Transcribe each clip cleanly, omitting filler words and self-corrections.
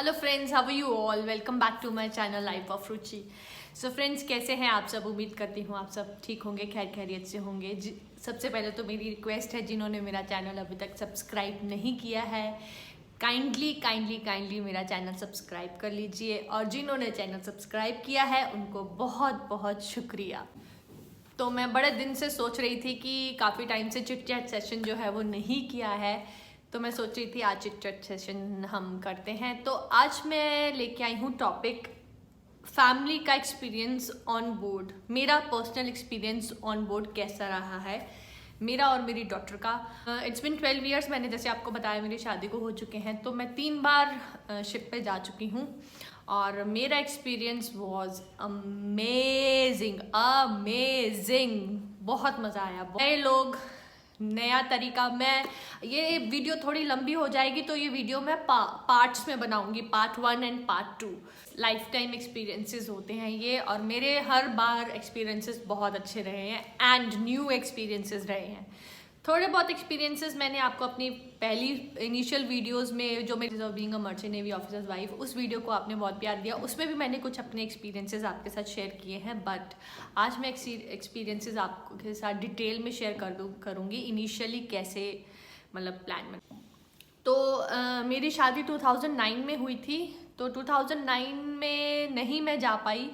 Hello friends, how are you all. Welcome back to my channel life of Ruchi. So friends, कैसे हैं आप सब। उम्मीद करती हूँ आप सब ठीक होंगे, खैर खैरियत से होंगे। सबसे पहले तो मेरी रिक्वेस्ट है, जिन्होंने मेरा चैनल अभी तक सब्सक्राइब नहीं किया है, काइंडली काइंडली काइंडली मेरा चैनल सब्सक्राइब कर लीजिए, और जिन्होंने चैनल सब्सक्राइब किया है उनको बहुत बहुत शुक्रिया। तो मैं बड़े दिन से सोच रही थी कि काफ़ी टाइम से चिट चैट सेशन जो है वो नहीं किया है, तो मैं सोच रही थी आज चिट चैट सेशन हम करते हैं। तो आज मैं लेके आई हूँ टॉपिक फैमिली का एक्सपीरियंस ऑन बोर्ड। मेरा पर्सनल एक्सपीरियंस ऑन बोर्ड कैसा रहा है, मेरा और मेरी डॉटर का। It's been 12 years. मैंने जैसे आपको बताया मेरी शादी को हो चुके हैं, तो मैं 3 बार शिप पे जा चुकी हूँ और मेरा एक्सपीरियंस वॉज अमेजिंग अमेजिंग। बहुत मज़ा आया। नए लोग, नया तरीका। मैं ये वीडियो थोड़ी लंबी हो जाएगी, तो ये वीडियो मैं पार्ट्स में बनाऊंगी, part 1 and part 2। Life time experiences होते हैं ये, और मेरे हर बार एक्सपीरियंसेस बहुत अच्छे रहे हैं एंड न्यू एक्सपीरियंसेस रहे हैं। थोड़े बहुत एक्सपीरियंसेस मैंने आपको अपनी पहली इनिशियल वीडियोस में, जो मेरी being a merchant navy officers wife, उस वीडियो को आपने बहुत प्यार दिया, उसमें भी मैंने कुछ अपने एक्सपीरियंसेस आपके साथ शेयर किए हैं। बट आज मैं एक्सपीरियंसेस आपके साथ डिटेल में शेयर करूँगी इनिशियली कैसे मतलब प्लान में। तो मेरी शादी 2009 में हुई थी, तो 2009 में नहीं मैं जा पाई।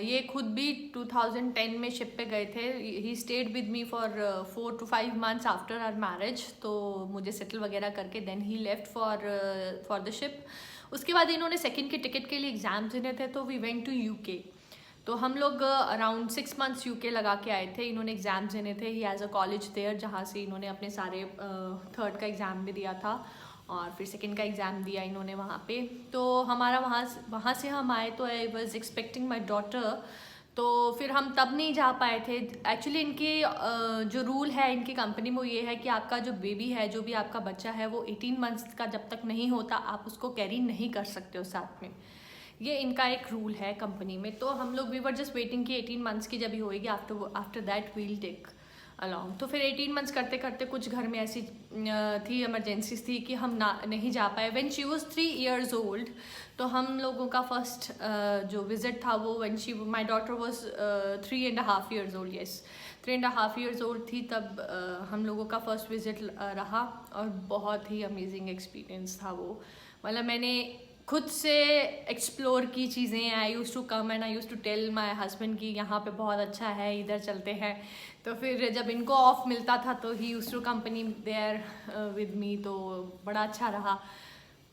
ये खुद भी 2010 में शिप पे गए थे। He stayed with me for 4 to 5 months after our marriage. तो मुझे सेटल वगैरह करके then he left for the ship. उसके बाद इन्होंने सेकंड के टिकट के लिए एग्ज़ाम्स देने थे, तो वी वेंट टू यूके। तो हम लोग अराउंड 6 months यूके लगा के आए थे। इन्होंने एग्ज़ाम्स देने थे। He has a college there, जहाँ से इन्होंने अपने सारे थर्ड का एग्ज़ाम भी दिया था और फिर सेकंड का एग्ज़ाम दिया इन्होंने वहाँ पे। तो हमारा वहाँ से हम आए, तो I was expecting my daughter. तो फिर हम तब नहीं जा पाए थे। एक्चुअली इनकी जो रूल है इनकी कंपनी में, वो ये है कि आपका जो बेबी है, जो भी आपका बच्चा है, वो 18 months का जब तक नहीं होता आप उसको कैरी नहीं कर सकते हो साथ में। ये इनका एक रूल है कंपनी में। तो हम लोग वी वर जस्ट वेटिंग कि 18 months की जब भी होएगी, after that we'll take along. तो फिर 18 months करते करते कुछ घर में ऐसी थी इमरजेंसीज थी कि हम नहीं जा पाए। When she was 3 years old, तो हम लोगों का फर्स्ट जो विजिट था वो when my daughter was 3.5 years old। Yes, 3.5 years old थी तब हम लोगों का फर्स्ट विजिट रहा, और बहुत ही अमेजिंग एक्सपीरियंस था वो। मतलब मैंने खुद से एक्सप्लोर की चीज़ें। I use to come and I use to tell my husband कि यहाँ पे बहुत अच्छा है, इधर चलते हैं। तो फिर जब इनको ऑफ मिलता था तो ही use to company there with me, तो बड़ा अच्छा रहा।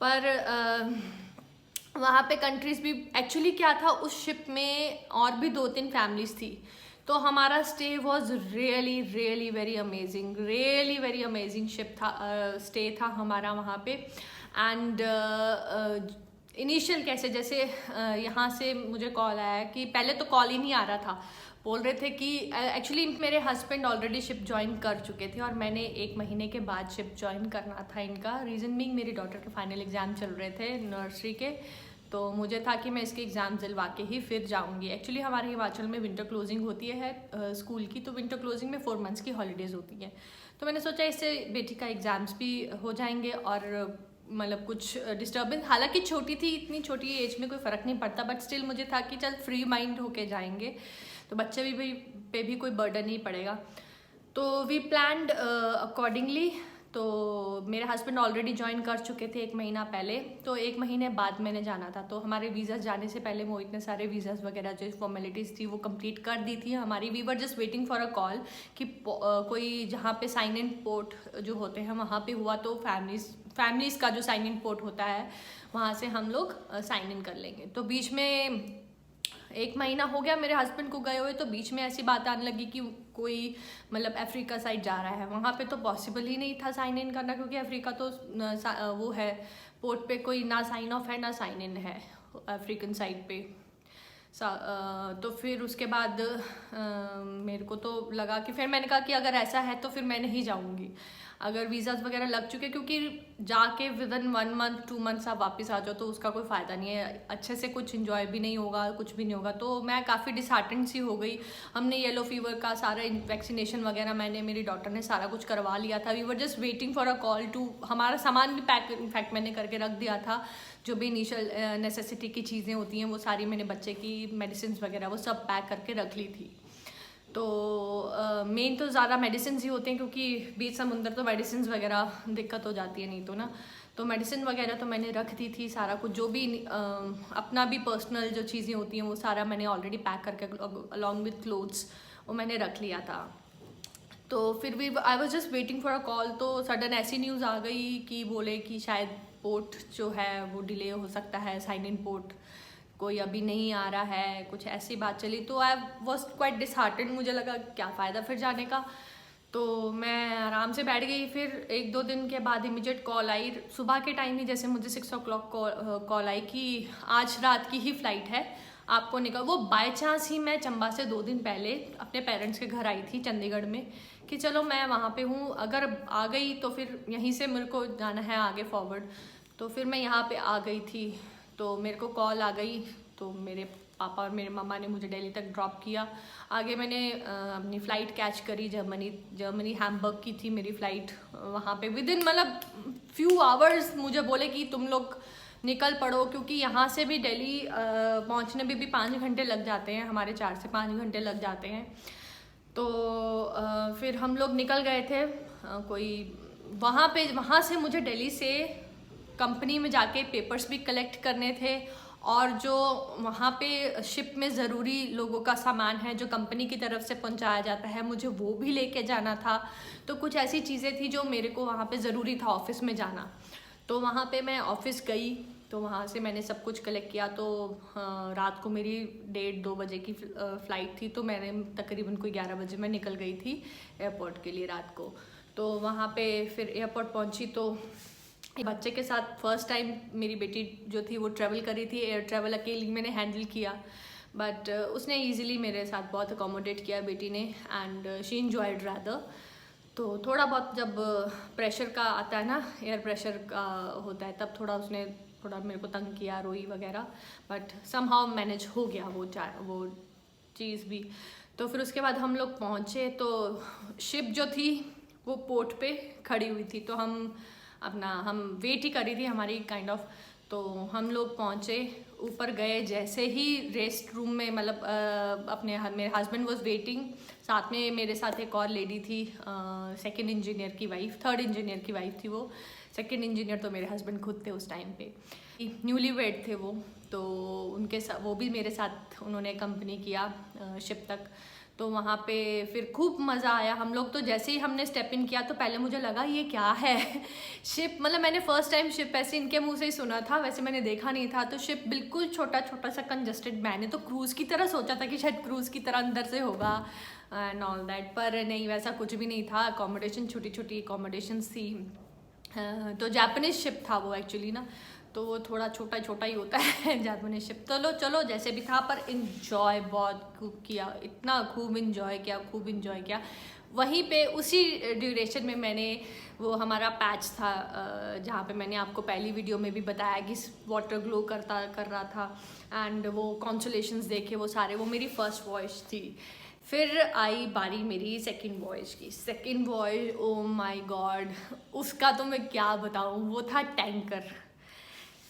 पर वहाँ पे कंट्रीज़ भी, एक्चुअली क्या था उस शिप में और भी 2-3 फैमिलीज़ थी। तो हमारा stay was really really very amazing, really very amazing ship था, स्टे था हमारा वहाँ पे। एंड इनिशियल कैसे, जैसे यहाँ से मुझे कॉल आया कि पहले तो कॉल ही नहीं आ रहा था। बोल रहे थे कि एक्चुअली मेरे हस्बैंड ऑलरेडी शिप ज्वाइन कर चुके थे और मैंने 1 महीने के बाद शिप ज्वाइन करना था इनका। रीज़न बीइंग मेरी डॉटर के फाइनल एग्ज़ाम चल रहे थे नर्सरी के, तो मुझे था कि मैं इसके एग्ज़ाम दिलवा के ही फिर जाऊंगी। एक्चुअली हमारे हिमाचल में विंटर क्लोजिंग होती है स्कूल की, तो विंटर क्लोजिंग में 4 months की हॉलीडेज़ होती हैं। तो मैंने सोचा इससे बेटी का एग्ज़ाम्स भी हो जाएंगे और मतलब कुछ डिस्टर्बेंस, हालांकि छोटी थी, इतनी छोटी एज में कोई फ़र्क नहीं पड़ता, बट स्टिल मुझे था कि चल फ्री माइंड होके जाएंगे तो बच्चे भी पे भी कोई बर्डन नहीं पड़ेगा। तो वी प्लान्ड अकॉर्डिंगली। तो मेरे हस्बैंड ऑलरेडी ज्वाइन कर चुके थे 1 महीना पहले, तो 1 महीने बाद मैंने जाना था। तो हमारे वीज़ा जाने से पहले वो इतने सारे वीज़ाज़ वगैरह जो फॉर्मेलिटीज़ थी वो कंप्लीट कर दी थी हमारी। We were just waiting for a call कि कोई जहाँ पे साइन इन पोर्ट जो होते हैं वहाँ पे हुआ, तो फैमिलीज़ का जो साइन इन पोर्ट होता है वहाँ से हम लोग साइन इन कर लेंगे। तो बीच में 1 महीना हो गया मेरे हस्बैंड को गए हुए, तो बीच में ऐसी बात आने लगी कि कोई मतलब अफ्रीका साइड जा रहा है। वहाँ पे तो पॉसिबल ही नहीं था साइन इन करना, क्योंकि अफ्रीका तो वो है पोर्ट पे कोई ना साइन ऑफ है ना साइन इन है अफ्रीकन साइड पे। तो फिर उसके बाद मेरे को तो लगा कि फिर मैंने कहा कि अगर ऐसा है तो फिर मैं नहीं जाऊँगी। अगर वीज़ाज वगैरह लग चुके, क्योंकि जाके विद इन 1 मंथ 2 मंथ्स आप वापस आ जाओ तो उसका कोई फ़ायदा नहीं है, अच्छे से कुछ इन्जॉय भी नहीं होगा, कुछ भी नहीं होगा। तो मैं काफ़ी डिसहार्टेंड सी हो गई। हमने येलो फीवर का सारा वैक्सीनेशन वगैरह मैंने, मेरी डॉक्टर ने सारा कुछ करवा लिया था। We were just waiting for a call to, हमारा सामान भी पैक इनफैक्ट मैंने करके रख दिया था, जो भी इनिशियल नेसेसिटी की चीज़ें होती हैं वो सारी मैंने, बच्चे की मेडिसिन वगैरह वो सब पैक करके रख ली थी। तो मेन तो ज़्यादा मेडिसिन ही होते हैं, क्योंकि बीच समुंदर तो मेडिसिन वगैरह दिक्कत हो जाती है नहीं तो ना। तो मेडिसिन वगैरह तो मैंने रख दी थी, सारा कुछ जो भी अपना भी पर्सनल जो चीज़ें होती हैं वो सारा मैंने ऑलरेडी पैक करके अलॉन्ग विथ क्लोथ्स वो मैंने रख लिया था। तो फिर भी I was just waiting for a call, तो सडन ऐसी न्यूज़ आ गई कि बोले कि शायद पोर्ट जो है वो डिले हो सकता है, साइन इन पोर्ट कोई अभी नहीं आ रहा है, कुछ ऐसी बात चली। तो आई वॉज क्वाइट डिसहार्टेंड, मुझे लगा क्या फ़ायदा फिर जाने का। तो मैं आराम से बैठ गई। फिर 1-2 दिन के बाद इमीडिएट कॉल आई, सुबह के टाइम ही, जैसे मुझे 6 o'clock कॉल आई कि आज रात की ही फ़्लाइट है, आपको निकल। वो बाय चांस ही मैं चंबा से 2 दिन पहले अपने पेरेंट्स के घर आई थी चंडीगढ़ में, कि चलो मैं वहाँ पे हूँ, अगर आ गई तो फिर यहीं से मेरे को जाना है आगे फॉरवर्ड। तो फिर मैं यहाँ पे आ गई थी, तो मेरे को कॉल आ गई, तो मेरे पापा और मेरे मम्मा ने मुझे दिल्ली तक ड्रॉप किया। आगे मैंने अपनी फ़्लाइट कैच करी, जर्मनी हैम्बर्ग की थी मेरी फ़्लाइट। वहाँ पे विद इन मतलब फ्यू आवर्स मुझे बोले कि तुम लोग निकल पड़ो, क्योंकि यहाँ से भी दिल्ली पहुँचने में भी 5 घंटे लग जाते हैं, हमारे 4 से 5 घंटे लग जाते हैं। तो फिर हम लोग निकल गए थे। कोई वहाँ से मुझे दिल्ली से कंपनी में जाके पेपर्स भी कलेक्ट करने थे, और जो वहाँ पे शिप में ज़रूरी लोगों का सामान है जो कंपनी की तरफ से पहुँचाया जाता है, मुझे वो भी लेके जाना था। तो कुछ ऐसी चीज़ें थी जो मेरे को वहाँ पे ज़रूरी था ऑफिस में जाना। तो वहाँ पे मैं ऑफिस गई, तो वहाँ से मैंने सब कुछ कलेक्ट किया। तो रात को मेरी 1:30-2 बजे की फ़्लाइट थी, तो मैंने तकरीबन कोई 11 बजे मैं निकल गई थी एयरपोर्ट के लिए रात को। तो वहाँ पे फिर एयरपोर्ट पहुँची, तो बच्चे के साथ फर्स्ट टाइम मेरी बेटी जो थी वो ट्रैवल कर रही थी, एयर ट्रैवल अकेली मैंने हैंडल किया, बट उसने ईजिली मेरे साथ बहुत अकोमोडेट किया बेटी ने, एंड शी एंजॉयड रैदर। तो थोड़ा बहुत जब प्रेशर का आता है ना, एयर प्रेशर का होता है, तब थोड़ा उसने थोड़ा मेरे को तंग किया, रोई वगैरह, बट समहाउ मैनेज हो गया वो चीज़ भी। तो फिर उसके बाद हम लोग पहुँचे, तो शिप जो थी वो पोर्ट पे खड़ी हुई थी, तो हम वेट ही कर रही थी हमारी काइंड ऑफ। तो हम लोग पहुँचे, ऊपर गए, जैसे ही रेस्ट रूम में मतलब मेरे हस्बैंड वाज वेटिंग, साथ में मेरे साथ एक और लेडी थी, सेकंड इंजीनियर की वाइफ, थर्ड इंजीनियर की वाइफ थी वो। सेकंड इंजीनियर तो मेरे हस्बैंड खुद थे उस टाइम पे, न्यूली वेड थे वो। तो उनके साथ वो भी मेरे साथ उन्होंने कंपनी किया शिप तक। तो वहाँ पे फिर खूब मज़ा आया। हम लोग तो जैसे ही हमने स्टेप इन किया तो पहले मुझे लगा ये क्या है शिप, मतलब मैंने फर्स्ट टाइम शिप ऐसे इनके मुंह से ही सुना था, वैसे मैंने देखा नहीं था। तो शिप बिल्कुल छोटा छोटा सा कंजस्टेड, मैंने तो क्रूज़ की तरह सोचा था कि शायद क्रूज़ की तरह अंदर से होगा एंड ऑल दैट, पर नहीं, वैसा कुछ भी नहीं था। अकोमोडेशन छोटी छोटी अकोमोडेशंस थी। तो जापानीज शिप था वो एक्चुअली ना, तो वो थोड़ा छोटा छोटा ही होता है जापानीज शिप। चलो जैसे भी था, पर इन्जॉय बहुत खूब किया, इतना खूब इन्जॉय किया। वहीं पे उसी ड्यूरेशन में मैंने वो हमारा पैच था जहाँ पे मैंने आपको पहली वीडियो में भी बताया कि वाटर ग्लो कर रहा था, एंड वो कॉन्सोलेशंस देखे वो सारे, वो मेरी फर्स्ट वॉयज थी। फिर आई बारी मेरी सेकंड वॉयज की। Second voyage, oh my God, उसका तो मैं क्या बताऊँ, वो था टैंकर।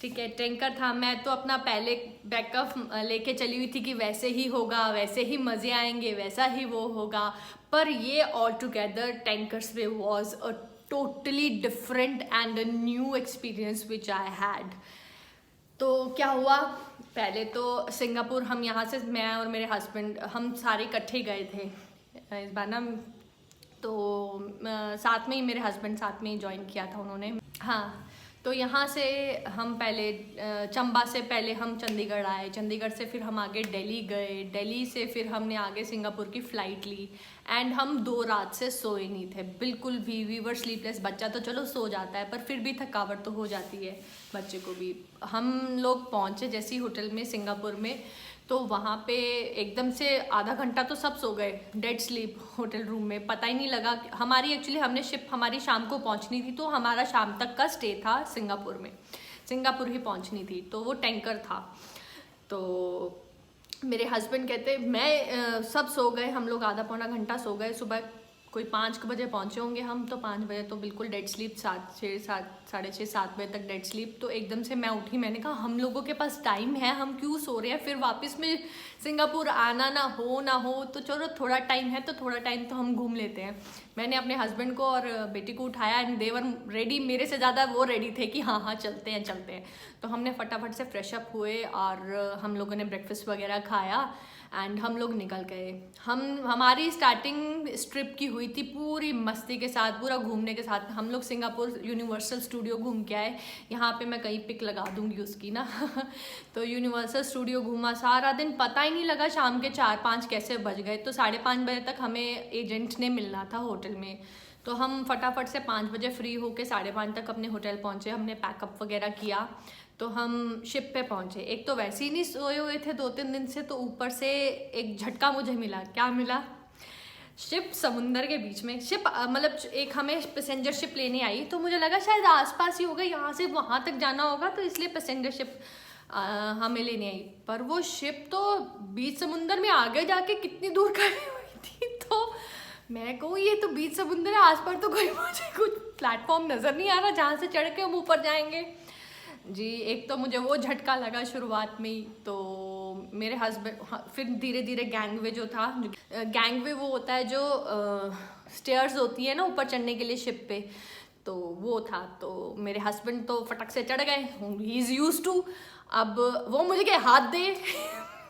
ठीक है, टैंकर था। मैं तो अपना पहले बैकअप लेके चली हुई थी कि वैसे ही होगा, वैसे ही मज़े आएंगे, वैसा ही वो होगा, पर ये ऑल टुगेदर टैंकर्स में was a totally different and a new experience which I had. तो क्या हुआ, पहले तो सिंगापुर, हम यहाँ से, मैं और मेरे हस्बैंड, हम सारे इकट्ठे गए थे इस बार ना। तो साथ में ही मेरे हस्बैंड साथ में ही ज्वाइन किया था उन्होंने। हाँ, तो यहाँ से हम पहले चंबा से पहले हम चंडीगढ़ आए, चंडीगढ़ से फिर हम आगे दिल्ली गए, दिल्ली से फिर हमने आगे सिंगापुर की फ़्लाइट ली, एंड हम 2 रात से सोए नहीं थे बिल्कुल भी। We were sleepless. बच्चा तो चलो सो जाता है, पर फिर भी थकावट तो हो जाती है बच्चे को भी। हम लोग पहुँचे जैसे ही होटल में सिंगापुर में, तो वहाँ पे एकदम से आधा घंटा तो सब सो गए, डेड स्लीप होटल रूम में, पता ही नहीं लगा। हमारी एक्चुअली हमने शिप हमारी शाम को पहुँचनी थी, तो हमारा शाम तक का स्टे था सिंगापुर में, सिंगापुर ही पहुँचनी थी, तो वो टैंकर था। तो मेरे हस्बैंड कहते सब सो गए, हम लोग आधा पौना घंटा सो गए, सुबह कोई 5 बजे पहुँचे होंगे हम, तो 5 बजे तो बिल्कुल डेड स्लीप, 7 6 7 बजे तक डेड स्लीप। तो एकदम से मैं उठी, मैंने कहा हम लोगों के पास टाइम है, हम क्यों सो रहे हैं, फिर वापस में सिंगापुर आना ना हो, तो चलो थोड़ा टाइम है तो थोड़ा टाइम तो हम घूम लेते हैं। मैंने अपने हस्बैंड को और बेटी को उठाया एंड दे वर रेडी, मेरे से ज़्यादा वो रेडी थे कि हाँ चलते हैं। तो हमने फटाफट से फ्रेश अप हुए और हम लोगों ने ब्रेकफास्ट वगैरह खाया एंड हम लोग निकल गए। हमारी स्टार्टिंग ट्रिप की हुई थी पूरी मस्ती के साथ, पूरा घूमने के साथ। हम लोग सिंगापुर यूनिवर्सल स्टूडियो घूम के आए, यहाँ पे मैं कहीं पिक लगा दूंगी उसकी ना तो यूनिवर्सल स्टूडियो घूमा सारा दिन, पता ही नहीं लगा शाम के 4-5 कैसे बज गए। तो 5:30 बजे तक हमें एजेंट ने मिलना था होटल में, तो हम फटाफट से 5 बजे फ्री होके 5:30 तक अपने होटल पहुँचे। हमने पैकअप वगैरह किया तो हम शिप पे पहुँचे। एक तो वैसे ही नहीं सोए हुए थे 2-3 दिन से, तो ऊपर से एक झटका मुझे मिला। क्या मिला? शिप समुंदर के बीच में, शिप मतलब एक हमें पैसेंजर शिप लेने आई, तो मुझे लगा शायद आसपास ही होगा, यहाँ से वहाँ तक जाना होगा, तो इसलिए पैसेंजर शिप हमें लेने आई। पर वो शिप तो बीच समुंदर में आगे जाके कितनी दूर खड़ी हुई थी, तो मैं कहूँ ये तो बीच समुंदर है, आस पास तो कोई मुझे कुछ प्लेटफॉर्म नज़र नहीं आ रहा जहाँ से चढ़ के हम ऊपर जाएंगे जी। एक तो मुझे वो झटका लगा शुरुआत में ही। तो मेरे हस्बैंड फिर धीरे धीरे गैंगवे जो था, गैंगवे वो होता है जो स्टेयर्स होती है ना ऊपर चढ़ने के लिए शिप पे, तो वो था। तो मेरे हस्बैंड तो फटक से चढ़ गए, ही इज़ यूज्ड टू। अब वो मुझे क्या हाथ दे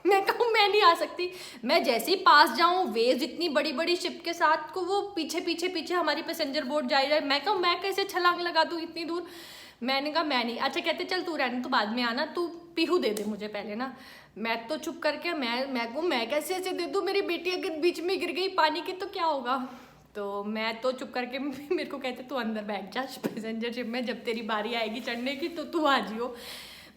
मैं कहूँ मैं नहीं आ सकती। मैं जैसे ही पास जाऊँ, वेव्स इतनी बड़ी बड़ी शिप के साथ को वो पीछे हमारी पैसेंजर बोट जा रही है, मैं कहूँ मैं कैसे छलांग लगा दूँ इतनी दूर। मैंने कहा मैं नहीं। अच्छा कहते चल तू रहने, तो बाद में आना, तू पीहू दे दे मुझे पहले ना। मैं तो चुप करके मैं कैसे ऐसे दे दूँ, मेरी बेटी अगर बीच में गिर गई पानी की तो क्या होगा। तो मैं तो चुप करके मेरे को कहते तू अंदर बैठ जा पैसेंजर शिप में, जब तेरी बारी आएगी चढ़ने की तो तू आ जियो।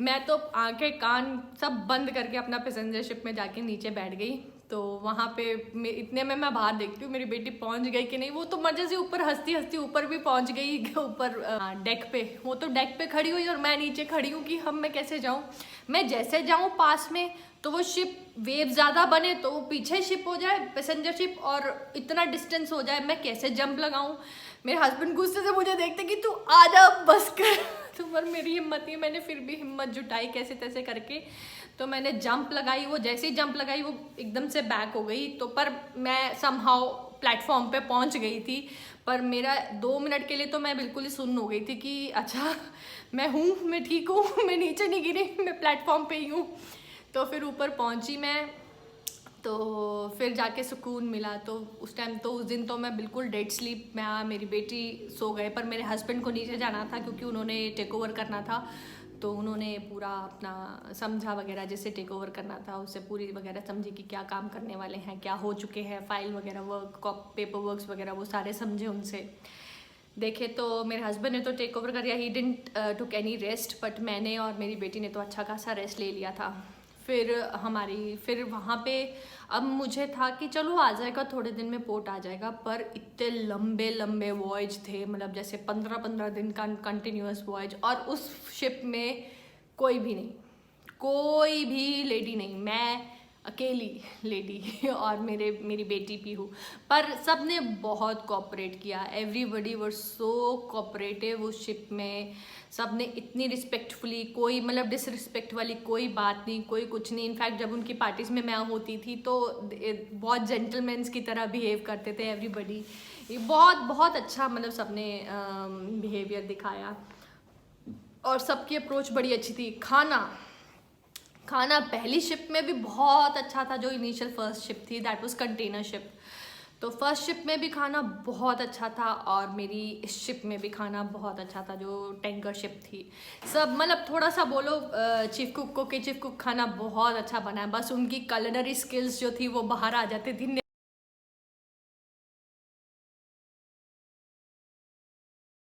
मैं तो आंखें कान सब बंद करके अपना पैसेंजर शिप में जाके नीचे बैठ गई। तो वहाँ पे इतने में मैं बाहर देखती हूँ मेरी बेटी पहुँच गई कि नहीं। वो तो मजे से ऊपर हंसती हंसती ऊपर भी पहुँच गई, ऊपर डेक पे। वो तो डेक पे खड़ी हुई और मैं नीचे खड़ी हूँ कि मैं कैसे जाऊँ। मैं जैसे जाऊँ पास में तो वो शिप वेव ज़्यादा बने तो वो पीछे शिप हो जाए पैसेंजर शिप, और इतना डिस्टेंस हो जाए, मैं कैसे जंप लगाऊँ। मेरे हस्बैंड गुस्से से मुझे देखते कि तू आ जा बस कर तो पर मेरी हिम्मत नहीं, मैंने फिर भी हिम्मत जुटाई कैसे तैसे करके। तो मैंने जंप लगाई, वो जैसे ही जंप लगाई वो एकदम से बैक हो गई। तो पर मैं समहाउ प्लेटफॉर्म पे पहुंच गई थी, पर मेरा 2 मिनट के लिए तो मैं बिल्कुल ही सुन्न हो गई थी कि अच्छा मैं ठीक हूँ, मैं नीचे नहीं गिरी, मैं प्लेटफॉर्म पे ही हूँ। तो फिर ऊपर पहुँची मैं, तो फिर जाके सुकून मिला। तो उस टाइम तो उस दिन तो मैं बिल्कुल डेड स्लीप में मेरी बेटी सो गए, पर मेरे हस्बैंड को नीचे जाना था क्योंकि उन्होंने टेक ओवर करना था। तो उन्होंने पूरा अपना समझा वगैरह, जैसे टेक ओवर करना था उससे पूरी वगैरह समझी कि क्या काम करने वाले हैं, क्या हो चुके हैं, फाइल वगैरह वर्क पेपर वर्क्स वगैरह वो सारे समझे उनसे देखे। तो मेरे हस्बैंड ने तो टेक ओवर कर लिया, he didn't took any rest, but मैंने और मेरी बेटी ने तो अच्छा खासा रेस्ट ले लिया था। फिर वहाँ पे अब मुझे था कि चलो आ जाएगा, थोड़े दिन में पोर्ट आ जाएगा, पर इतने लंबे लंबे वॉयज थे, मतलब जैसे 15-15 दिन का कंटिन्यूस वॉयज, और उस शिप में कोई भी नहीं, कोई भी लेडी नहीं, मैं अकेली लेडी और मेरी बेटी भी हूँ। पर सब ने बहुत कोऑपरेट किया, एवरीबडी वर सो कोऑपरेटिव उस शिप में। सब ने इतनी रिस्पेक्टफुली, कोई मतलब डिसरिस्पेक्ट वाली कोई बात नहीं, कोई कुछ नहीं। इनफैक्ट जब उनकी पार्टीज़ में मैं होती थी तो बहुत जेंटलमैन्स की तरह बिहेव करते थे एवरीबडी। बहुत बहुत अच्छा मतलब सब ने बिहेवियर दिखाया और सबकी अप्रोच बड़ी अच्छी थी। खाना पहली शिप में भी बहुत अच्छा था, जो इनिशियल फर्स्ट शिप थी, दैट वाज कंटेनर शिप। तो फर्स्ट शिप में भी खाना बहुत अच्छा था और मेरी इस शिप में भी खाना बहुत अच्छा था, जो टैंकर शिप थी। सब मतलब थोड़ा सा बोलो चीफ कुक को कि चीफ कुक खाना बहुत अच्छा बनाया, बस उनकी कलनरी स्किल्स जो थी वो बाहर आ जाती थी।